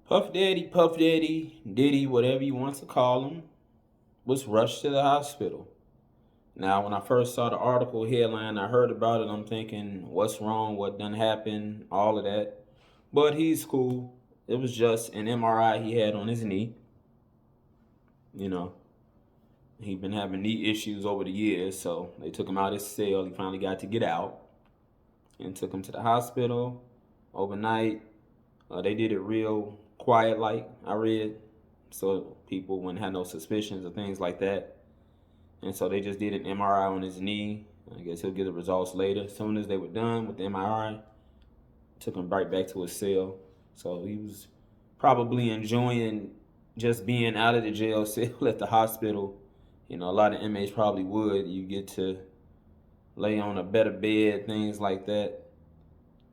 Puff Daddy, Diddy, whatever you want to call him, was rushed to the hospital. Now, when I first saw the article headline, I heard about it. I'm thinking, what's wrong? What done happened? All of that. But he's cool. It was just an MRI he had on his knee. You know, he'd been having knee issues over the years, so they took him out of his cell. He finally got to get out and took him to the hospital overnight. They did it real quiet, like I read, so people wouldn't have no suspicions or things like that. And so they just did an MRI on his knee. I guess he'll get the results later. As soon as they were done with the MRI, took him right back to his cell. So he was probably enjoying just being out of the jail cell at the hospital. You know, a lot of inmates probably would. You get to lay on a better bed, things like that,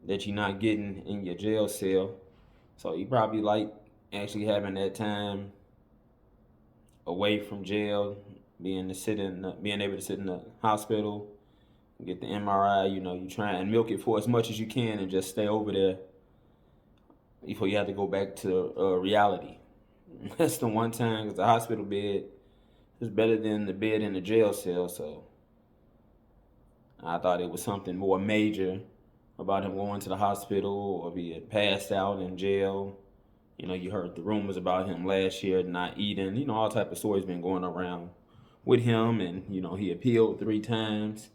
that you're not getting in your jail cell. So he probably like actually having that time away from jail, being able to sit in the hospital, get the MRI. You know, you try and milk it for as much as you can, and just stay over there before you have to go back to reality. That's the one time, because the hospital bed is better than the bed in the jail cell. So I thought it was something more major about him going to the hospital, or if he had passed out in jail. You know, you heard the rumors about him last year not eating. You know, all type of stories been going around with him, and he appealed 3 times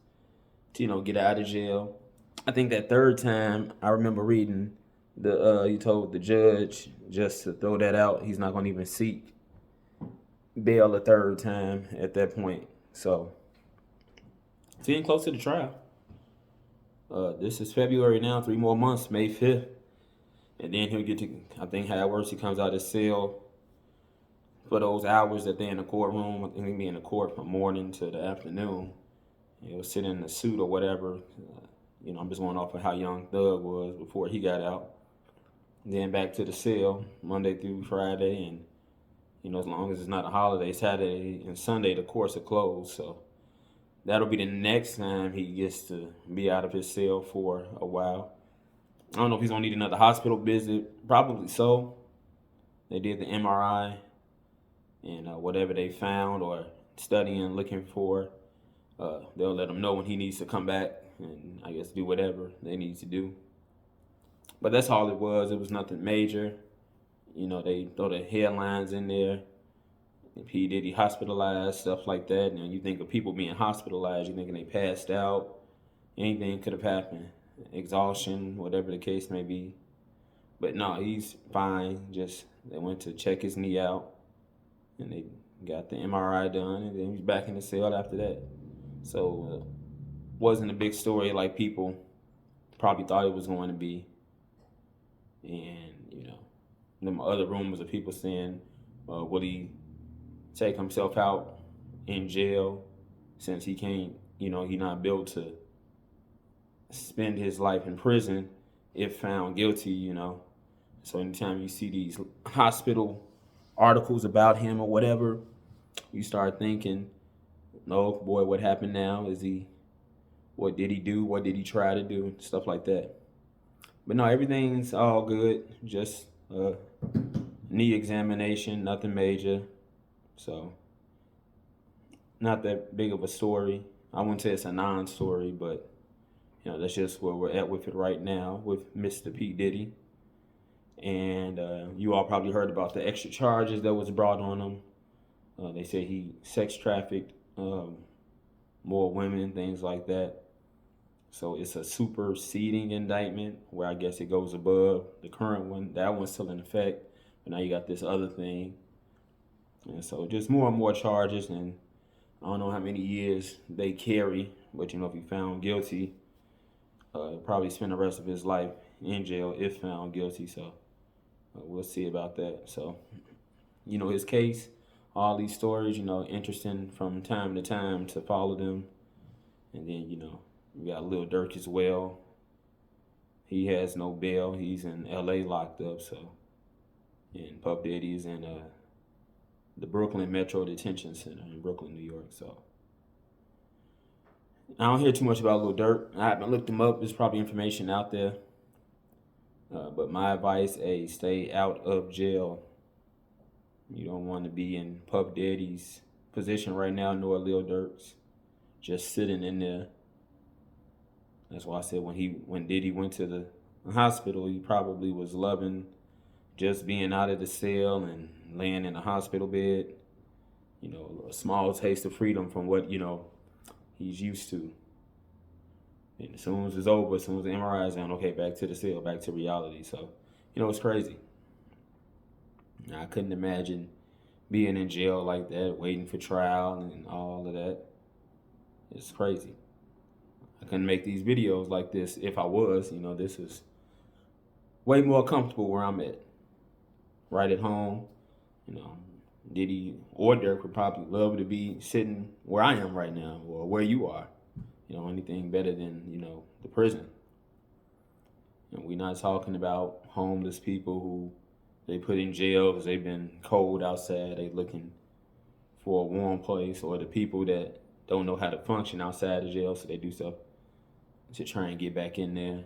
to get out of jail. I think that third time, I remember reading he told the judge just to throw that out. He's not going to even seek bail a third time at that point. So it's getting close to the trial. This is February now, 3 more months, May 5th. And then he'll get to, I think how it works, he comes out of his cell for those hours that they're in the courtroom. I think he'll be in the court from morning to the afternoon. He'll sit in a suit or whatever. I'm just going off of how Young Thug was before he got out. Then back to the cell Monday through Friday. And, as long as it's not a holiday, Saturday and Sunday, the courts are closed. So that'll be the next time he gets to be out of his cell for a while. I don't know if he's going to need another hospital visit. Probably so. They did the MRI, and whatever they found or studying, looking for, they'll let him know when he needs to come back and I guess do whatever they need to do. But that's all it was. It was nothing major. They throw the headlines in there. P. Diddy hospitalized, stuff like that. And you think of people being hospitalized, you're thinking they passed out. Anything could have happened. Exhaustion, whatever the case may be. But no, he's fine. Just they went to check his knee out, and they got the MRI done, and then he's back in the cell after that. So wasn't a big story like people probably thought it was going to be. And them other rumors of people saying, will he take himself out in jail since he can't, he's not built to spend his life in prison if found guilty. So anytime you see these hospital articles about him or whatever, you start thinking, oh boy, what happened now? What did he do? What did he try to do? Stuff like that. But no, everything's all good. Just knee examination, nothing major. So not that big of a story. I wouldn't say it's a non-story, but that's just where we're at with it right now with Mr. P. Diddy. And you all probably heard about the extra charges that was brought on him. They say he sex trafficked more women, things like that. So it's a superseding indictment where I guess it goes above the current one. That one's still in effect, but now you got this other thing. And so just more and more charges, and I don't know how many years they carry, but if he found guilty, he'll probably spend the rest of his life in jail if found guilty. So we'll see about that. So, his case, all these stories, interesting from time to time to follow them. And then, we got Lil Durk as well. He has no bail. He's in L.A. locked up. So, and Puff Daddy is in the Brooklyn Metro Detention Center in Brooklyn, New York. So I don't hear too much about Lil Durk. I haven't looked him up. There's probably information out there. But my advice, stay out of jail. You don't want to be in Puff Daddy's position right now, nor Lil Durk's, just sitting in there. That's why I said when Diddy went to the hospital, he probably was loving just being out of the cell and laying in a hospital bed. A small taste of freedom from what he's used to. And as soon as it's over, as soon as the MRI is done, okay, back to the cell, back to reality. So, it's crazy. I couldn't imagine being in jail like that, waiting for trial and all of that. It's crazy. I couldn't make these videos like this if I was. This is way more comfortable where I'm at. Right at home. Diddy or Dirk would probably love to be sitting where I am right now or where you are. Anything better than, the prison. And we're not talking about homeless people who they put in jail because they've been cold outside. They looking for a warm place, or the people that don't know how to function outside of jail, so they do stuff to try and get back in there.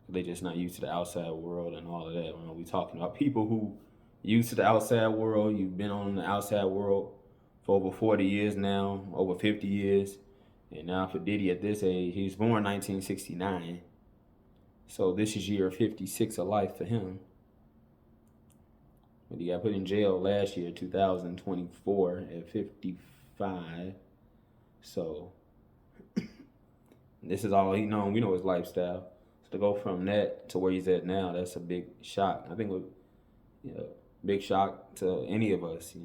They're just not used to the outside world and all of that. We're talking about people who used to the outside world. You've been on the outside world for over 40 years now, over 50 years. And now for Diddy at this age, he was born 1969. So this is year 56 of life for him. But he got put in jail last year, 2024, at 55. So this is all he known. We know his lifestyle. So to go from that to where he's at now, that's a big shock. I think big shock to any of us,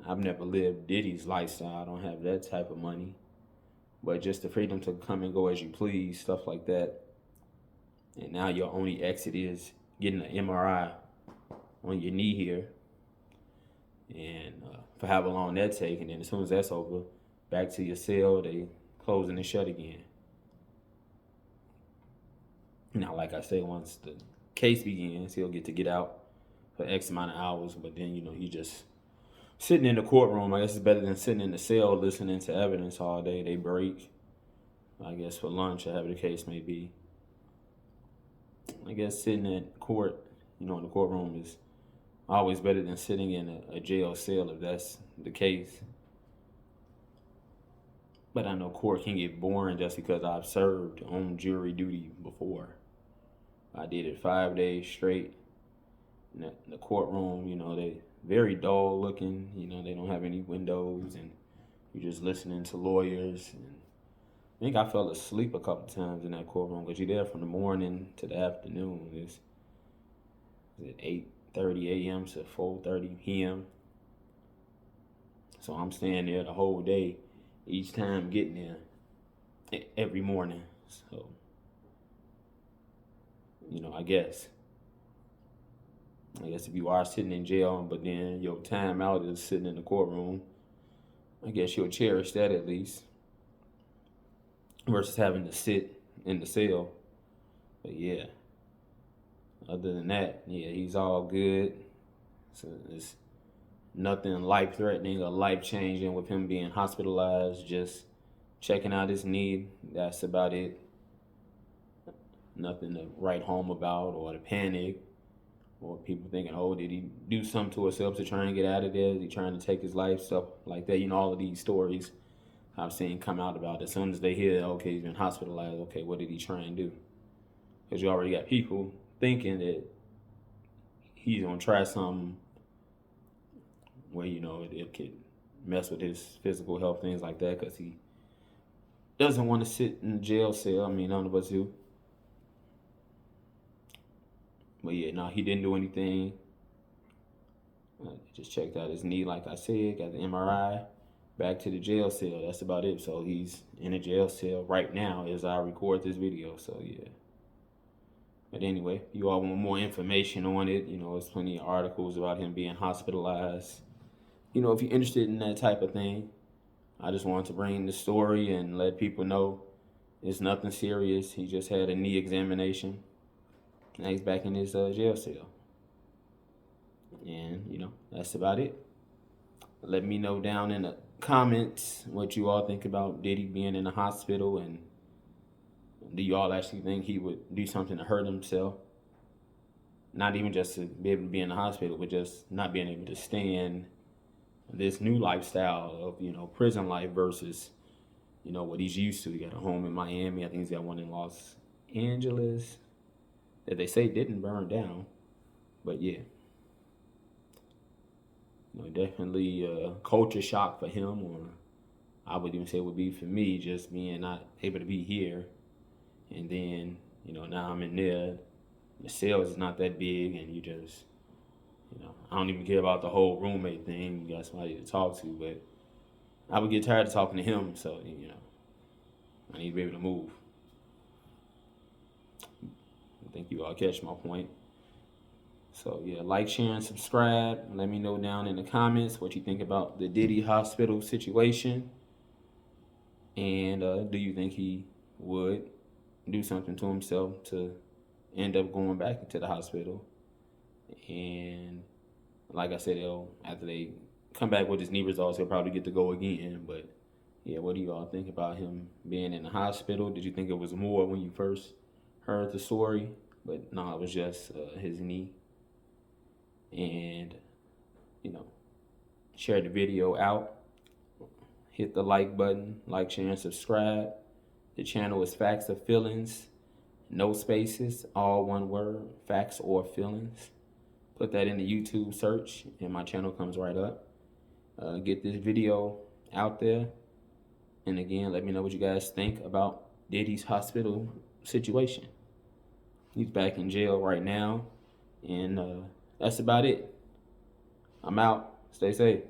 I've never lived Diddy's lifestyle. I don't have that type of money. But just the freedom to come and go as you please, stuff like that. And now your only exit is getting an MRI on your knee here. And for however long that takes. And then as soon as that's over, back to your cell, they closing and shut again. Now, like I say, once the case begins, he'll get out for X amount of hours. But then, he just sitting in the courtroom. I guess it's better than sitting in the cell listening to evidence all day. They break, I guess, for lunch or however the case may be. I guess sitting at court, in the courtroom is always better than sitting in a jail cell if that's the case. But I know court can get boring just because I've served on jury duty before. I did it 5 days straight in the courtroom. They very dull looking. They don't have any windows, and you're just listening to lawyers. And I think I fell asleep a couple times in that courtroom because you're there from the morning to the afternoon. It's 8:30 a.m. to 4:30 p.m. So I'm staying there the whole day, each time getting there every morning. So, I guess if you are sitting in jail, but then your time out is sitting in the courtroom, I guess you'll cherish that at least, versus having to sit in the cell. But yeah, other than that, he's all good. So it's nothing life-threatening or life-changing with him being hospitalized, just checking out his knee. That's about it. Nothing to write home about or to panic. Or people thinking, oh, did he do something to himself to try and get out of there? Is he trying to take his life? Stuff like that. All of these stories I've seen come out about it. As soon as they hear, okay, he's been hospitalized, okay, what did he try and do? Because you already got people thinking that he's going to try something where, it could mess with his physical health, things like that, because he doesn't want to sit in a jail cell. None of us do. But yeah, he didn't do anything. Just checked out his knee, like I said, got the MRI, back to the jail cell. That's about it. So he's in a jail cell right now as I record this video. So yeah. But anyway, if you all want more information on it, there's plenty of articles about him being hospitalized. If you're interested in that type of thing, I just wanted to bring the story and let people know it's nothing serious. He just had a knee examination. Now he's back in his jail cell. And, that's about it. Let me know down in the comments what you all think about Diddy being in the hospital and Do you all actually think he would do something to hurt himself? Not even just to be able to be in the hospital, but just not being able to stand this new lifestyle of, prison life versus, what he's used to. He got a home in Miami. I think he's got one in Los Angeles that they say didn't burn down. But yeah, definitely a culture shock for him, or I would even say it would be for me, just being not able to be here. And then, now I'm in there. The sales is not that big, and I don't even care about the whole roommate thing. You got somebody to talk to, but I would get tired of talking to him, so, I need to be able to move. I think you all catch my point. So yeah, like, share, and subscribe. Let me know down in the comments what you think about the Diddy hospital situation. And do you think he would do something to himself to end up going back into the hospital? And like I said, after they come back with his knee results, he'll probably get to go again. But yeah, what do you all think about him being in the hospital? Did you think it was more when you first heard the story? But no, it was just his knee. And, share the video out. Hit the like button, like, share, and subscribe. The channel is Facts or Feelings, no spaces, all one word, Facts or Feelings. Put that in the YouTube search and my channel comes right up. Get this video out there. And again, let me know what you guys think about Diddy's hospital situation. He's back in jail right now. And that's about it. I'm out. Stay safe.